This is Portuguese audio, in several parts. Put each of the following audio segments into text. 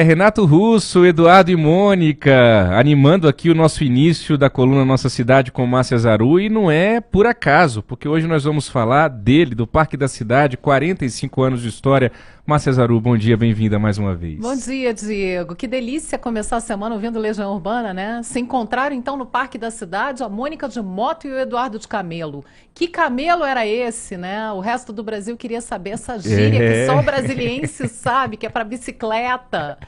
Renato Russo, Eduardo e Mônica, animando aqui o nosso início da coluna Nossa Cidade com Márcia Zaru, e não é por acaso, porque hoje nós vamos falar dele, do Parque da Cidade, 45 anos de história. Márcia Zaru, bom dia, bem-vinda mais uma vez. Bom dia, Diego. Que delícia começar a semana ouvindo Legião Urbana, né? Se encontraram então no Parque da Cidade a Mônica de moto e o Eduardo de camelo. Que camelo era esse, né? O resto do Brasil queria saber essa gíria que só o brasiliense sabe, que é para bicicleta.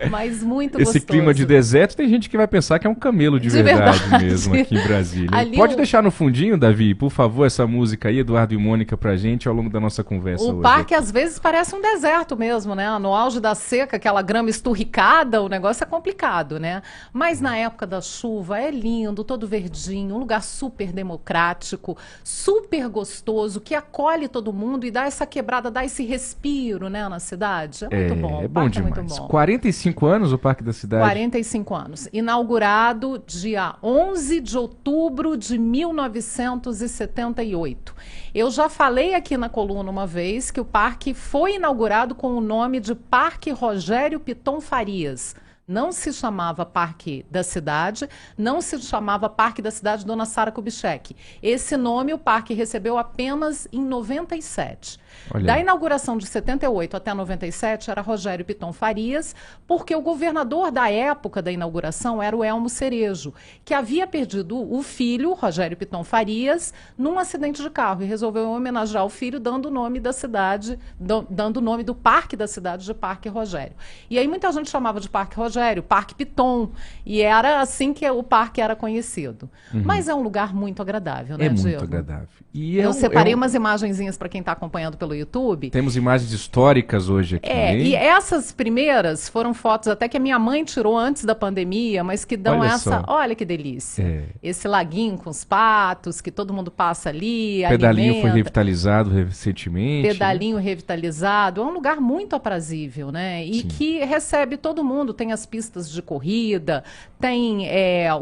Mas muito Esse gostoso. clima de deserto, tem gente que vai pensar que é um camelo de verdade mesmo aqui em Brasília. Pode deixar no fundinho, Davi, por favor, essa música aí, Eduardo e Mônica, pra gente ao longo da nossa conversa hoje. O parque às vezes parece um deserto mesmo, né? No auge da seca, aquela grama esturricada, o negócio é complicado, né? Mas na época da chuva é lindo, todo verdinho, um lugar super democrático, super gostoso, que acolhe todo mundo e dá essa quebrada, dá esse respiro, né, na cidade. É muito bom. É bom demais. É muito bom. 45 anos o Parque da Cidade? 45 anos. Inaugurado dia 11 de outubro de 1978. Eu já falei aqui na coluna uma vez que o parque foi inaugurado com o nome de Parque Rogério Piton Farias. Não se chamava Parque da Cidade, não se chamava Parque da Cidade Dona Sara Kubitschek. Esse nome o parque recebeu apenas em 97. Da inauguração de 78 até 97 era Rogério Piton Farias, porque o governador da época da inauguração era o Elmo Cerejo, que havia perdido o filho, Rogério Piton Farias, num acidente de carro e resolveu homenagear o filho dando o nome da cidade, dando o nome do Parque da Cidade de Parque Rogério. E aí muita gente chamava de Parque Rogério, Parque Piton, e era assim que o parque era conhecido. Mas é um lugar muito agradável, né, Diego? É muito agradável. E eu separei umas imagenzinhas para quem está acompanhando pelo YouTube. Temos imagens históricas hoje aqui também. E essas primeiras foram fotos até que a minha mãe tirou antes da pandemia, mas que dão olha que delícia. Esse laguinho com os patos, que todo mundo passa ali, Pedalinho alimenta. foi revitalizado recentemente. Pedalinho revitalizado. É um lugar muito aprazível, né? E que recebe todo mundo. Tem as pistas de corrida, tem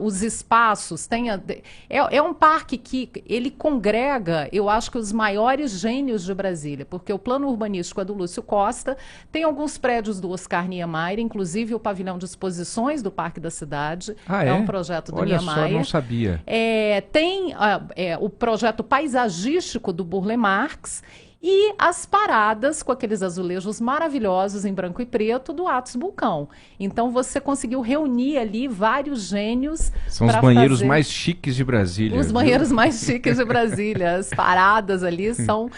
os espaços, é um parque que ele congrega, eu acho que os maiores gênios de Brasília, porque o plano urbanístico é do Lúcio Costa, tem alguns prédios do Oscar Niemeyer, inclusive o pavilhão de exposições do Parque da Cidade, é um projeto do Niemeyer. Olha só, não sabia. Tem o projeto paisagístico do Burle Marx, e as paradas com aqueles azulejos maravilhosos em branco e preto do Atos Bulcão. Então você conseguiu reunir ali vários gênios. São os banheiros mais chiques de Brasília. Os banheiros mais chiques de Brasília. As paradas ali são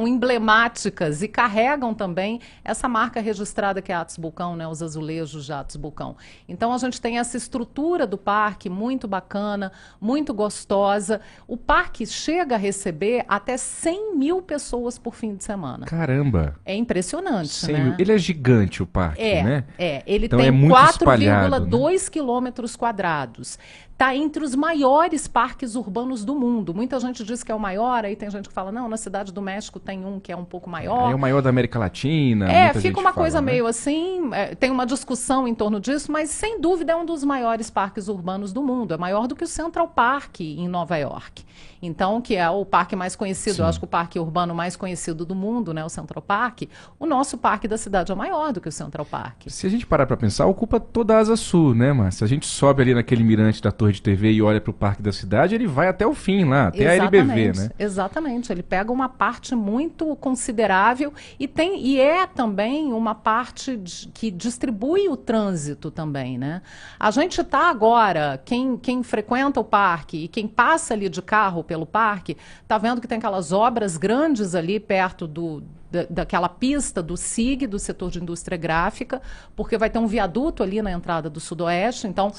emblemáticas e carregam também essa marca registrada que é Atos Bulcão, né? Os azulejos de Atos Bulcão. Então a gente tem essa estrutura do parque muito bacana, muito gostosa. O parque chega a receber até 100 mil pessoas por fim de semana. Caramba! É impressionante, né? Ele é gigante, o parque, né? Ele então tem 4,2 quilômetros quadrados. Está entre os maiores parques urbanos do mundo. Muita gente diz que é o maior, aí tem gente que fala, não, na Cidade do México tem um que é um pouco maior. É o maior da América Latina. Fica uma coisa meio assim, tem uma discussão em torno disso, mas sem dúvida é um dos maiores parques urbanos do mundo. É maior do que o Central Park em Nova York. Então, que é o parque mais conhecido, eu acho que o parque urbano mais conhecido do mundo, né, o Central Park, o nosso parque da cidade é maior do que o Central Park. Se a gente parar para pensar, ocupa toda a Asa Sul, né, Márcia? Se a gente sobe ali naquele mirante da Torre de TV e olha para o Parque da Cidade, ele vai até o fim lá, até a LBV, né? Exatamente, ele pega uma parte muito considerável e é também uma parte que distribui o trânsito também, né? A gente está agora, quem frequenta o parque e quem passa ali de carro pelo parque, está vendo que tem aquelas obras grandes ali perto daquela pista do SIG, do setor de indústria gráfica, porque vai ter um viaduto ali na entrada do Sudoeste, então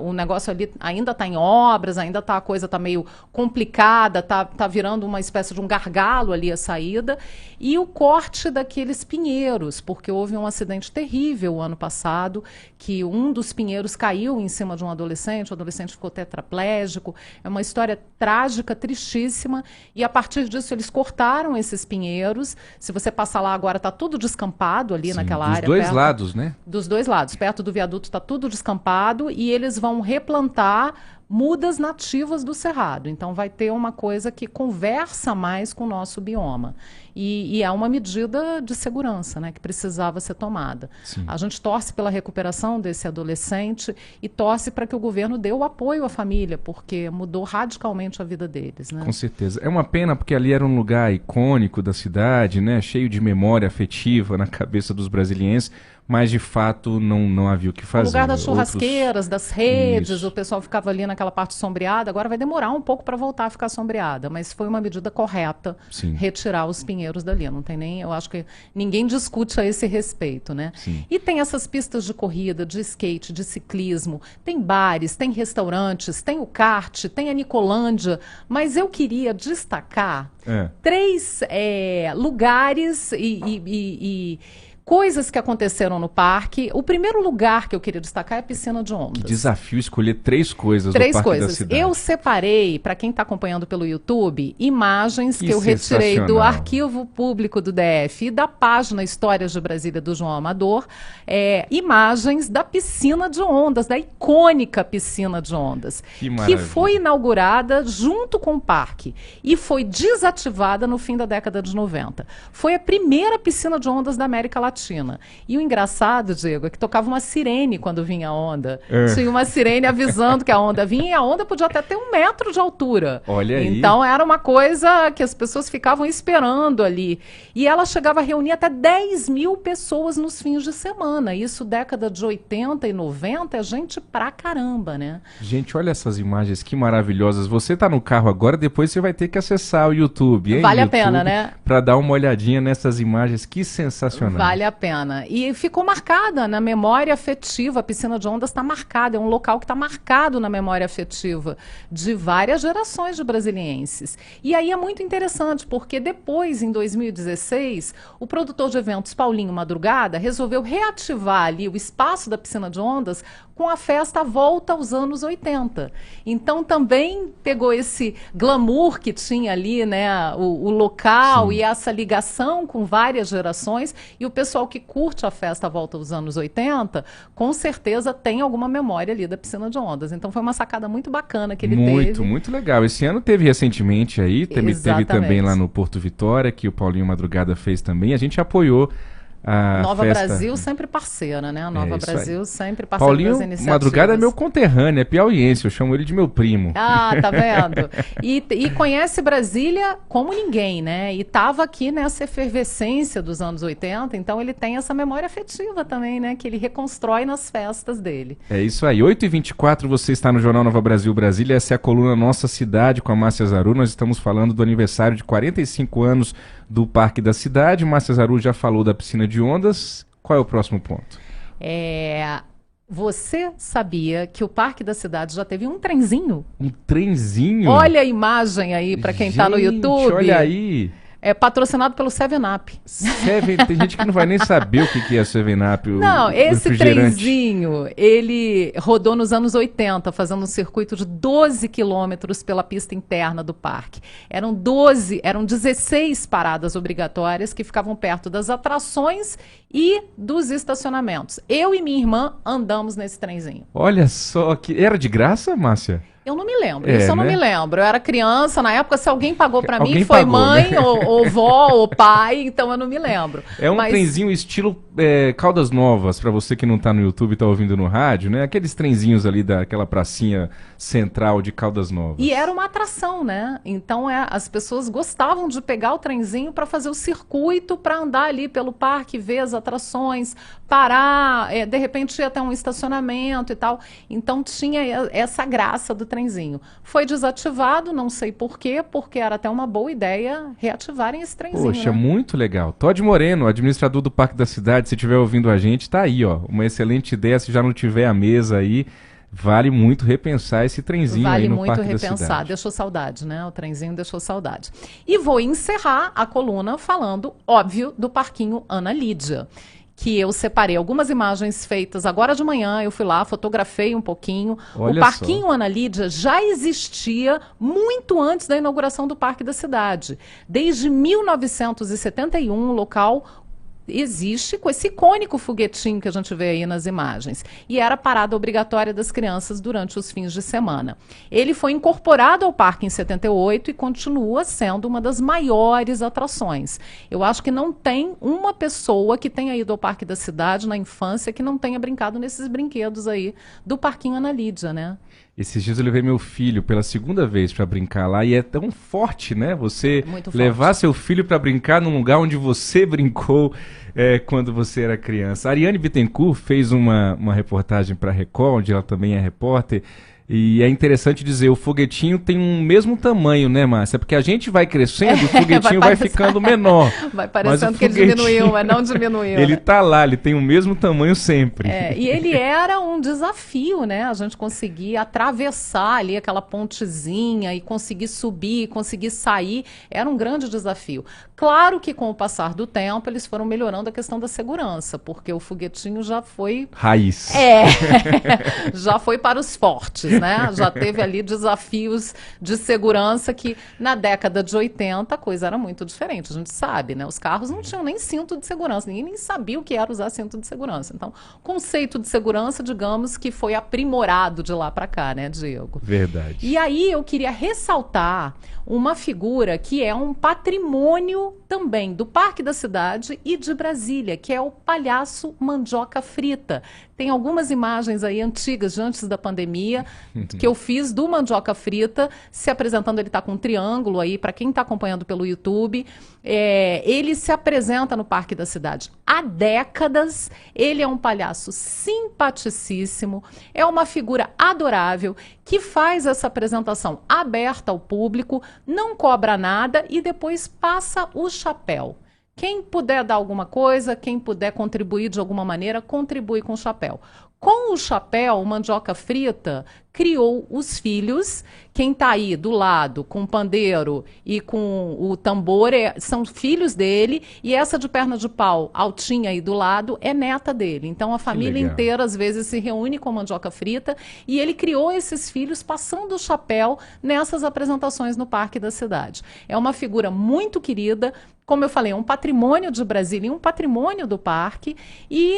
o negócio ali ainda está em obras, a coisa está meio complicada, está virando uma espécie de um gargalo ali a saída, e o corte daqueles pinheiros, porque houve um acidente terrível ano passado, que um dos pinheiros caiu em cima de um adolescente, o adolescente ficou tetraplégico, é uma história trágica, tristíssima, e a partir disso eles cortaram esses pinheiros. Se você passar lá agora, está tudo descampado ali naquela área. Dos dois lados, né? Dos dois lados. Perto do viaduto está tudo descampado e eles vão replantar mudas nativas do Cerrado. Então vai ter uma coisa que conversa mais com o nosso bioma. E é uma medida de segurança, né, que precisava ser tomada. Sim. A gente torce pela recuperação desse adolescente e torce para que o governo dê o apoio à família, porque mudou radicalmente a vida deles, né? Com certeza. É uma pena porque ali era um lugar icônico da cidade, né, cheio de memória afetiva na cabeça dos brasilienses, mas de fato não havia o que fazer. O lugar das Outros- churrasqueiras, das redes, Isso. o pessoal ficava ali naquela parte sombreada. Agora vai demorar um pouco para voltar a ficar sombreada, mas foi uma medida correta Sim. retirar os pinheiros dali. Não tem nem, eu acho que ninguém discute a esse respeito, né? Sim. E tem essas pistas de corrida, de skate, de ciclismo, tem bares, tem restaurantes, tem o kart, tem a Nicolândia, mas eu queria destacar três lugares e coisas que aconteceram no parque. O primeiro lugar que eu queria destacar é a piscina de ondas. Que desafio escolher três coisas do Três Parque da coisas. Cidade. Eu separei, para quem está acompanhando pelo YouTube, imagens que eu retirei do sensacional. Arquivo Público do DF e da página Histórias de Brasília do João Amador, imagens da piscina de ondas, da icônica piscina de ondas, Que que maravilha. foi inaugurada junto com o parque e foi desativada no fim da década de 90. Foi a primeira piscina de ondas da América Latina. E o engraçado, Diego, é que tocava uma sirene quando vinha a onda. Tinha uma sirene avisando que a onda vinha e a onda podia até ter 1 metro de altura. Olha aí. Então era uma coisa que as pessoas ficavam esperando ali. E ela chegava a reunir até 10 mil pessoas nos fins de semana. Isso década de 80 e 90 é gente pra caramba, né? Gente, olha essas imagens que maravilhosas. Você tá no carro agora, depois você vai ter que acessar o YouTube, hein? Vale a YouTube, pena, né? Pra dar uma olhadinha nessas imagens, que sensacional. Vale a pena. E ficou marcada na memória afetiva. A piscina de ondas está marcada. É um local que está marcado na memória afetiva de várias gerações de brasilienses. E aí é muito interessante, porque depois, em 2016, o produtor de eventos Paulinho Madrugada resolveu reativar ali o espaço da piscina de ondas com a festa Volta aos anos 80. Então também pegou esse glamour que tinha ali, né, o local. Sim. E essa ligação com várias gerações, e o pessoal que curte a festa Volta aos anos 80, com certeza tem alguma memória ali da piscina de ondas. Então foi uma sacada muito bacana que ele teve. Muito legal. Esse ano teve recentemente aí, teve também lá no Porto Vitória, que o Paulinho Madrugada fez também. A gente apoiou a Nova festa... Brasil sempre parceira, né? A Nova Brasil sempre parceira Paulinho das iniciativas. Madrugada é meu conterrâneo, é piauiense, eu chamo ele de meu primo. Ah, tá vendo? E conhece Brasília como ninguém, né? E tava aqui nessa efervescência dos anos 80, então ele tem essa memória afetiva também, né? Que ele reconstrói nas festas dele. É isso aí, 8h24, você está no Jornal Nova Brasil Brasília, essa é a coluna Nossa Cidade com a Márcia Zaru. Nós estamos falando do aniversário de 45 anos do Parque da Cidade. Márcia Zaru já falou da piscina de ondas. Qual é o próximo ponto? Você sabia que o Parque da Cidade já teve um trenzinho? Um trenzinho? Olha a imagem aí para quem está no YouTube. Olha aí. É patrocinado pelo 7-Up. Tem gente que não vai nem saber o que é 7-Up. Não, esse trenzinho, ele rodou nos anos 80, fazendo um circuito de 12 quilômetros pela pista interna do parque. Eram 16 paradas obrigatórias que ficavam perto das atrações e dos estacionamentos. Eu e minha irmã andamos nesse trenzinho. Olha só, que era de graça, Márcia? Eu não me lembro, isso eu não me lembro. Eu era criança, na época, se alguém pagou pra mim, foi pagou, mãe, né? ou vó, ou pai, então eu não me lembro. É um trenzinho estilo Caldas Novas, pra você que não tá no YouTube e tá ouvindo no rádio, né? Aqueles trenzinhos ali daquela pracinha central de Caldas Novas. E era uma atração, né? Então as pessoas gostavam de pegar o trenzinho para fazer o circuito, para andar ali pelo parque, ver as atrações, parar, de repente ir até um estacionamento e tal. Então tinha essa graça do trenzinho. Foi desativado, não sei por quê, porque era até uma boa ideia reativarem esse trenzinho. Poxa, né? Muito legal. Todd Moreno, administrador do Parque da Cidade, se estiver ouvindo a gente, tá aí, ó. Uma excelente ideia, se já não tiver a mesa aí, vale muito repensar esse trenzinho aí no Parque da Cidade. Vale muito repensar, deixou saudade, né? O trenzinho deixou saudade. E vou encerrar a coluna falando, óbvio, do Parquinho Ana Lídia, que eu separei algumas imagens feitas agora de manhã, eu fui lá, fotografei um pouquinho. Olha o Parquinho só. Ana Lídia já existia muito antes da inauguração do Parque da Cidade. Desde 1971, o local existe com esse icônico foguetinho que a gente vê aí nas imagens. E era a parada obrigatória das crianças durante os fins de semana. Ele foi incorporado ao parque em 78 e continua sendo uma das maiores atrações. Eu acho que não tem uma pessoa que tenha ido ao Parque da Cidade na infância que não tenha brincado nesses brinquedos aí do Parquinho Ana Lídia, né? Esses dias eu levei meu filho pela segunda vez para brincar lá e é tão forte, né? Você levar seu filho para brincar num lugar onde você brincou quando você era criança. A Ariane Bittencourt fez uma reportagem para a Record, onde ela também é repórter. E é interessante dizer, o foguetinho tem um mesmo tamanho, né, Márcia? Porque a gente vai crescendo e o foguetinho vai ficando menor. Vai parecendo que ele diminuiu, mas não diminuiu. Ele tá lá, ele tem o mesmo tamanho sempre. E ele era um desafio, né? A gente conseguir atravessar ali aquela pontezinha e conseguir subir, conseguir sair, era um grande desafio. Claro que com o passar do tempo eles foram melhorando a questão da segurança, porque o foguetinho já foi... Raiz. Já foi para os fortes, né? Já teve ali desafios de segurança que na década de 80 a coisa era muito diferente, a gente sabe, né? Os carros não tinham nem cinto de segurança, ninguém nem sabia o que era usar cinto de segurança. Então, o conceito de segurança, digamos que foi aprimorado de lá para cá, né, Diego? Verdade. E aí eu queria ressaltar uma figura que é um patrimônio também do Parque da Cidade e de Brasília, que é o palhaço Mandioca Frita. Tem algumas imagens aí antigas, de antes da pandemia, que eu fiz do Mandioca Frita, se apresentando, ele está com um triângulo aí, para quem está acompanhando pelo YouTube. Ele se apresenta no Parque da Cidade há décadas, ele é um palhaço simpaticíssimo, é uma figura adorável, que faz essa apresentação aberta ao público, não cobra nada e depois passa o chapéu. Quem puder dar alguma coisa, quem puder contribuir de alguma maneira, contribui com o chapéu. Com o chapéu, o Mandioca Frita criou os filhos. Quem está aí do lado com o pandeiro e com o tambor são filhos dele. E essa de perna de pau, altinha aí do lado, é neta dele. Então a família inteira às vezes se reúne com o Mandioca Frita. E ele criou esses filhos passando o chapéu nessas apresentações no Parque da Cidade. É uma figura muito querida. Como eu falei, é um patrimônio de Brasília e um patrimônio do parque. E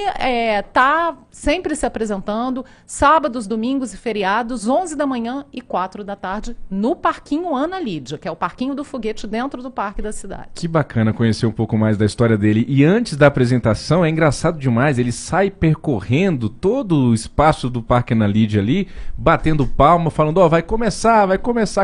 está sempre se apresentando sábados, domingos e feriados, 11 da manhã e 4 da tarde, no Parquinho Ana Lídia, que é o parquinho do foguete dentro do Parque da Cidade. Que bacana conhecer um pouco mais da história dele. E antes da apresentação, é engraçado demais, ele sai percorrendo todo o espaço do Parque Ana Lídia ali, batendo palma, falando, vai começar,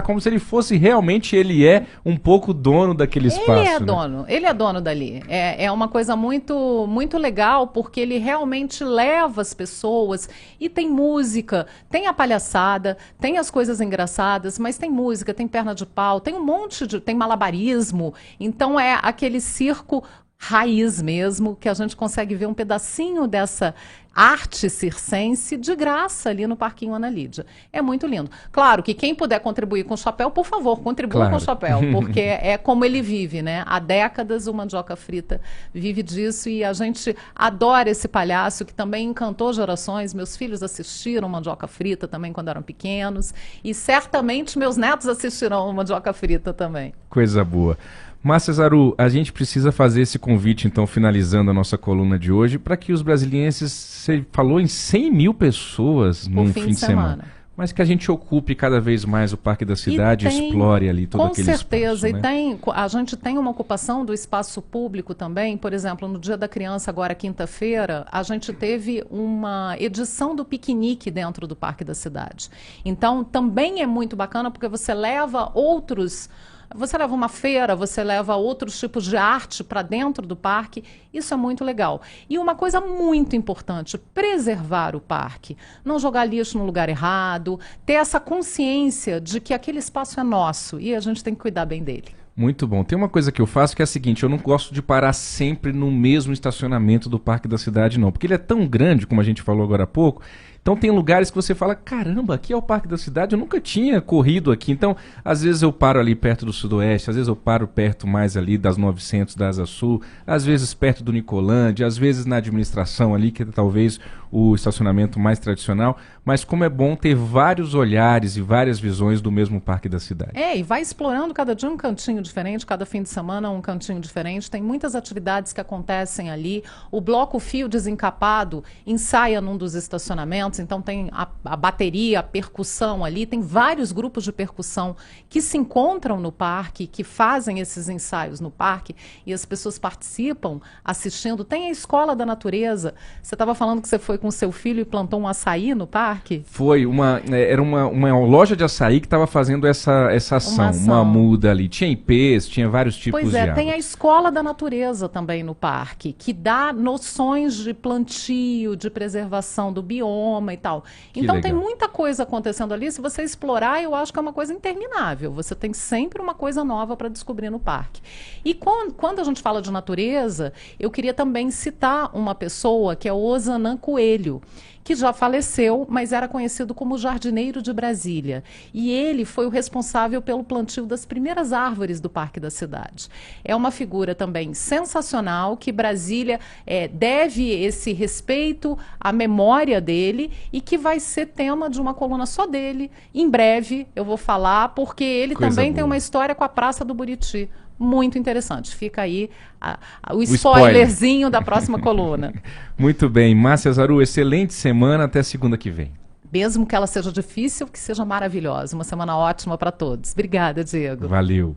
como se ele fosse realmente, ele é um pouco dono daquele espaço. Ele é dono. Ele é dono dali. É uma coisa muito, muito legal, porque ele realmente leva as pessoas e tem música, tem a palhaçada, tem as coisas engraçadas, mas tem música, tem perna de pau, tem um monte de... tem malabarismo. Então é aquele circo raiz mesmo, que a gente consegue ver um pedacinho dessa arte circense de graça ali no Parquinho Ana Lídia. É muito lindo. Claro que quem puder contribuir com o chapéu, por favor, contribua com o chapéu, porque é como ele vive, né? Há décadas o Mandioca Frita vive disso e a gente adora esse palhaço que também encantou gerações. Meus filhos assistiram Mandioca Frita também quando eram pequenos e certamente meus netos assistirão Mandioca Frita também. Coisa boa. Márcia Zaru, a gente precisa fazer esse convite, então, finalizando a nossa coluna de hoje, para que os brasilienses, você falou em 100 mil pessoas num fim de semana, mas que a gente ocupe cada vez mais o Parque da Cidade e explore ali todo aquele espaço. Com certeza, né? A gente tem uma ocupação do espaço público também. Por exemplo, no Dia da Criança, agora quinta-feira, a gente teve uma edição do piquenique dentro do Parque da Cidade. Então, também é muito bacana, porque você leva outros... Você leva uma feira, você leva outros tipos de arte para dentro do parque, isso é muito legal. E uma coisa muito importante, preservar o parque, não jogar lixo no lugar errado, ter essa consciência de que aquele espaço é nosso e a gente tem que cuidar bem dele. Muito bom. Tem uma coisa que eu faço que é a seguinte, eu não gosto de parar sempre no mesmo estacionamento do Parque da Cidade, não, porque ele é tão grande, como a gente falou agora há pouco. Então Então tem lugares que você fala, caramba, aqui é o Parque da Cidade, eu nunca tinha corrido aqui. Então, às vezes eu paro ali perto do Sudoeste, às vezes eu paro perto mais ali das 900 da Asa Sul, às vezes perto do Nicolândia, às vezes na administração ali, que é talvez o estacionamento mais tradicional, mas como é bom ter vários olhares e várias visões do mesmo Parque da Cidade. E vai explorando cada dia um cantinho diferente, cada fim de semana um cantinho diferente. Tem muitas atividades que acontecem ali. O Bloco Fio Desencapado ensaia num dos estacionamentos, então tem a bateria, a percussão ali. Tem vários grupos de percussão que se encontram no parque, que fazem esses ensaios no parque, e as pessoas participam assistindo. Tem a Escola da Natureza. Você estava falando que você foi com seu filho e plantou um açaí no parque? Foi, era uma loja de açaí que estava fazendo essa ação, uma muda ali. Tinha ipês, tinha vários tipos de árvores. Tem a Escola da Natureza também no parque, que dá noções de plantio, de preservação do bioma e tal. Então tem muita coisa acontecendo ali. Se você explorar, eu acho que é uma coisa interminável. Você tem sempre uma coisa nova para descobrir no parque. E quando a gente fala de natureza, eu queria também citar uma pessoa que é o Ozanam Coelho, que já faleceu, mas era conhecido como Jardineiro de Brasília. E ele foi o responsável pelo plantio das primeiras árvores do Parque da Cidade. É uma figura também sensacional, que Brasília deve esse respeito à memória dele e que vai ser tema de uma coluna só dele. Em breve eu vou falar, porque ele também tem uma história com a Praça do Buriti. Muito interessante. Fica aí o spoilerzinho da próxima coluna. Muito bem. Márcia Zaru, excelente semana. Até segunda que vem. Mesmo que ela seja difícil, que seja maravilhosa. Uma semana ótima para todos. Obrigada, Diego. Valeu.